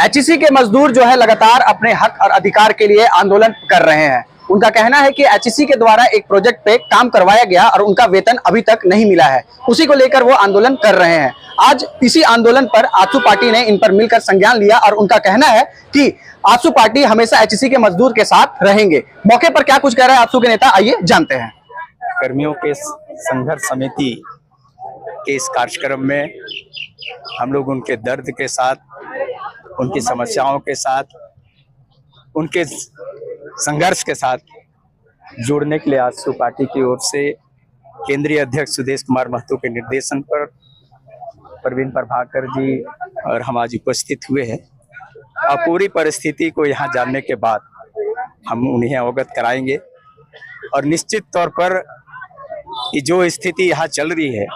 HEC के मजदूर जो है लगातार अपने हक और अधिकार के लिए आंदोलन कर रहे हैं। उनका कहना है कि एचईसी के द्वारा एक प्रोजेक्ट पे काम करवाया गया और उनका वेतन अभी तक नहीं मिला है, उसी को लेकर वो आंदोलन कर रहे हैं। आज इसी आंदोलन पर आजसू पार्टी ने इन पर मिलकर संज्ञान लिया और उनका कहना है कि आजसू पार्टी हमेशा एचईसी के मजदूर के साथ रहेंगे। मौके पर क्या कुछ कह रहे हैं आजसू के नेता, आइए जानते हैं। कर्मियों के संघर्ष समिति के इस कार्यक्रम में हम लोग उनके दर्द के साथ, उनकी समस्याओं के साथ, उनके संघर्ष के साथ जुड़ने के लिए आजसू पार्टी की ओर से केंद्रीय अध्यक्ष सुदेश कुमार महतो के निर्देशन पर प्रवीण प्रभाकर जी और हम आज उपस्थित हुए हैं। और पूरी परिस्थिति को यहाँ जानने के बाद हम उन्हें अवगत कराएंगे और निश्चित तौर पर कि जो स्थिति यहाँ चल रही है,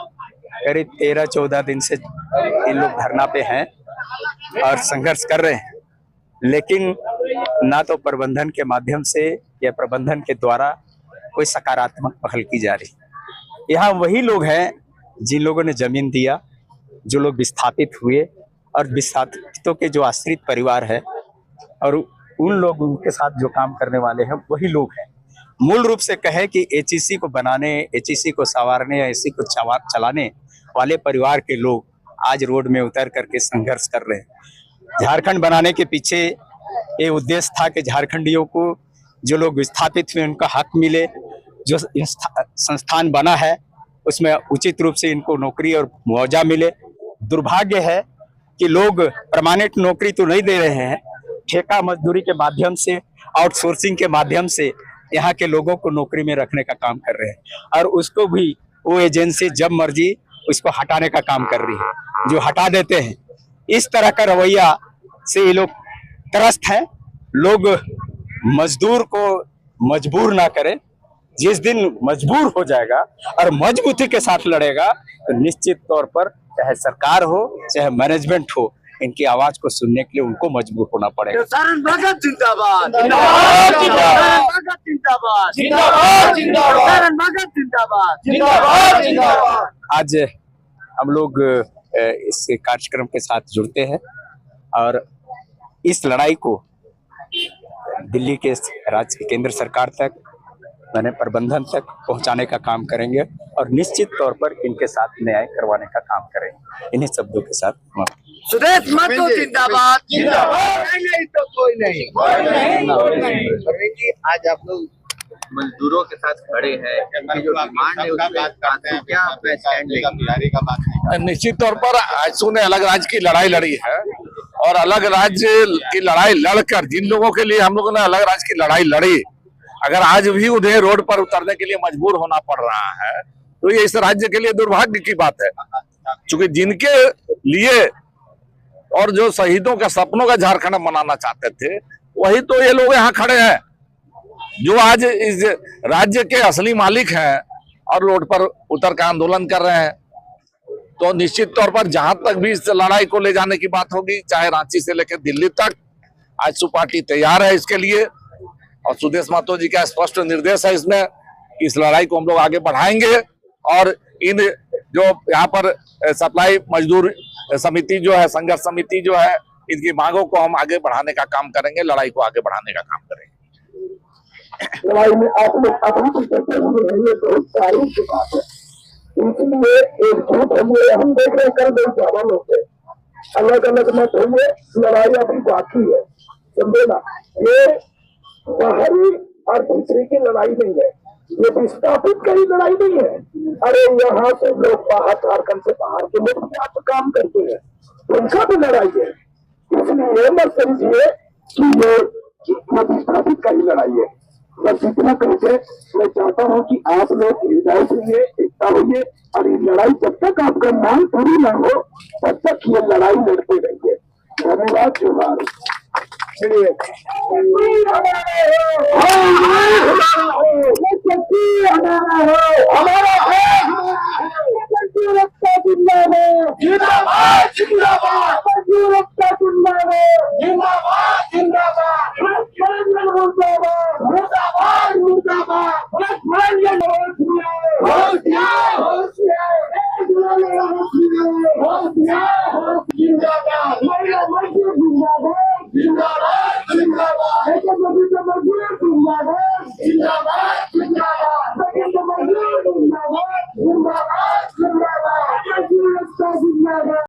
करीब 13-14 दिन से इन लोग धरना पे हैं और संघर्ष कर रहे हैं, लेकिन ना तो प्रबंधन के माध्यम से या प्रबंधन के द्वारा कोई सकारात्मक पहल की जा रही। यहाँ वही लोग हैं जिन लोगों ने जमीन दिया, जो लोग विस्थापित हुए और विस्थापितों के जो आश्रित परिवार है और उन लोग उनके साथ जो काम करने वाले हैं वही लोग हैं। मूल रूप से कहे कि एचईसी को बनाने, एचईसी को संवारने या एचईसी को चलाने वाले परिवार के लोग आज रोड में उतर करके संघर्ष कर रहे हैं। झारखंड बनाने के पीछे ये उद्देश्य था कि झारखंडियों को, जो लोग विस्थापित हुए, उनका हक मिले। जो संस्थान बना है उसमें उचित रूप से इनको नौकरी और मुआवजा मिले। दुर्भाग्य है कि लोग परमानेंट नौकरी तो नहीं दे रहे हैं, ठेका मजदूरी के माध्यम से, आउटसोर्सिंग के माध्यम से यहाँ के लोगों को नौकरी में रखने का काम कर रहे हैं और उसको भी वो एजेंसी जब मर्जी उसको हटाने का काम कर रही है, जो हटा देते हैं। इस तरह का रवैया से ये लोग त्रस्त हैं। लोग मजदूर को मजबूर ना करें। जिस दिन मजबूर हो जाएगा और मजबूती के साथ लड़ेगा तो निश्चित तौर पर चाहे सरकार हो चाहे मैनेजमेंट हो, इनकी आवाज को सुनने के लिए उनको मजबूर होना पड़ेगा। जिंदाबाद, आज हम लोग इस कार्यक्रम के साथ जुड़ते हैं और इस लड़ाई को दिल्ली के राज्य केंद्र सरकार तक, मैंने प्रबंधन तक पहुंचाने का काम करेंगे और निश्चित तौर पर इनके साथ न्याय करवाने का काम करेंगे। इन्हीं शब्दों के साथ सुदेश महतो जिंदाबाद, नहीं तो कोई नहीं। आज आप लोग मजदूरों के साथ खड़े हैं, जो डिमांड है उसमें क्या स्टैंड लेंगे? निश्चित तौर पर आजसू ने अलग राज्य की लड़ाई लड़ी है और अलग राज्य की लड़ाई लड़कर जिन लोगों के लिए हम लोगों ने अलग राज्य की लड़ाई लड़ी, अगर आज भी उन्हें रोड पर उतरने के लिए मजबूर होना पड़ रहा है तो ये इस राज्य के लिए दुर्भाग्य की बात है। क्योंकि जिनके लिए और जो शहीदों के सपनों का झारखंड बनाना चाहते थे, वही तो ये लोग यहाँ खड़े हैं जो आज इस राज्य के असली मालिक हैं और रोड पर उतर कर आंदोलन कर रहे हैं। तो निश्चित तौर पर जहां तक भी इस लड़ाई को ले जाने की बात होगी, चाहे रांची से लेकर दिल्ली तक, आजसू पार्टी तैयार है इसके लिए और सुदेश महतो जी का स्पष्ट निर्देश है इसमें, इस लड़ाई को हम लोग आगे बढ़ाएंगे और इन जो यहाँ पर सप्लाई मजदूर समिति जो है, संघर्ष समिति जो है, इनकी मांगों को हम आगे बढ़ाने का काम करेंगे, लड़ाई को आगे बढ़ाने का काम करेंगे। लड़ाई में आप लोग अपनी करते हुए बहुत सारी की बात है, इसलिए एकजुट हुए। हम देख रहे हैं कल दो चावल होते अलग अलग मत होंगे, लड़ाई अभी बाकी है, समझे ना। ये बाहरी और दूसरी की लड़ाई नहीं है, ये विस्थापित की लड़ाई नहीं है। अरे यहाँ से लोग बाहर, झारखंड से बाहर के लोग आप काम करते हैं, उनका भी लड़ाई है। इसलिए ये मत समझिए कि ये विस्थापित का ही लड़ाई है। बस इतना करके मैं चाहता हूँ कि आप लोग हृदय से एकता होइए और ये लड़ाई जब तक आपका नाम पूरी न हो तब तक ये लड़ाई लड़ते रहिए। धन्यवाद। जोहार। जिंदाबाद। जिंदाबाद जिंदाबाद